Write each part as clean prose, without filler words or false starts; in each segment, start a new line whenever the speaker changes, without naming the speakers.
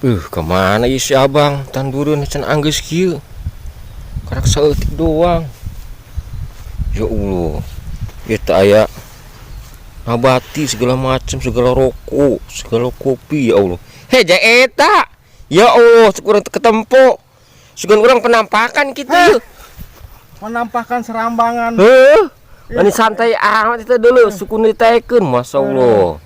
Kemana isi abang? Tan bureun can anggeus kieu. Karak saeutik doang. Ya Allah. Eta aya nabati segala macam, segala rokok, segala kopi ya Allah. Heja eta. Ya Allah, kurang ketempo. Sugan urang penampakan kitu.
Menampakkan serambangan.
Ini santai amat itu dulu, suku nitekeun masyaallah.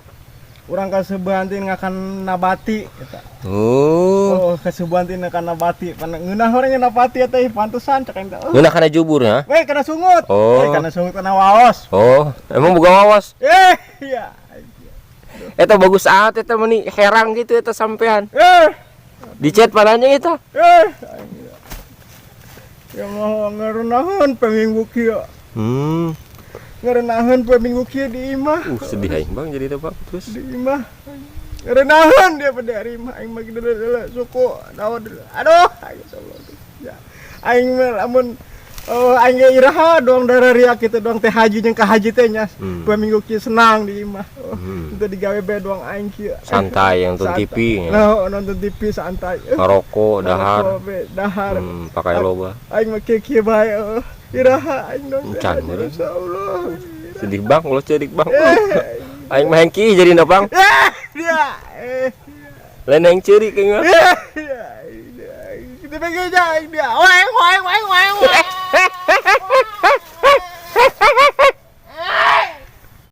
Urang kasebantin ngakan nabati eta.
Oh,
kasebantin ngakan nabati. Ngeunah urang nabati eta pantesan cek engta.
ngeunah kana jubur ya?
Kana sungut.
Oh.
Kana sungut kana waos.
Oh, emang boga wawas?
Iya.
Eta bagus amat eta meni herang gitu eta sampean. Dicet pananya eta.
Ya mau ngerenahan peminggu kieu. Ngerenahan peminggu kieu di imah.
Sedih aing Bang jadi teh Bang terus.
Di imah. Ngerenahan dia pada imah aing mah dulu suku dawa dulu. Aduh, insyaallah. Ya. Aing mah lamun aing ge iraha doang dararia kitu doang teh haji jeung ka haji teh nya. Peminggu kieu senang di imah. Itu digawe bae doang aing kieu.
Santai nonton TV nya.
Nonton TV santai.
Ngarokok dahar.
Dahar.
Pakai loba.
Aing mah kieu bae. Iraha aing dong.
Encan meureun.
Insyaallah.
Sedih Bang, ulah cerik Bang. Aing mah hengki jadi Bang.
Dia.
Lain yang cerik kayaknya.
Kita pengen aja dia. Weng.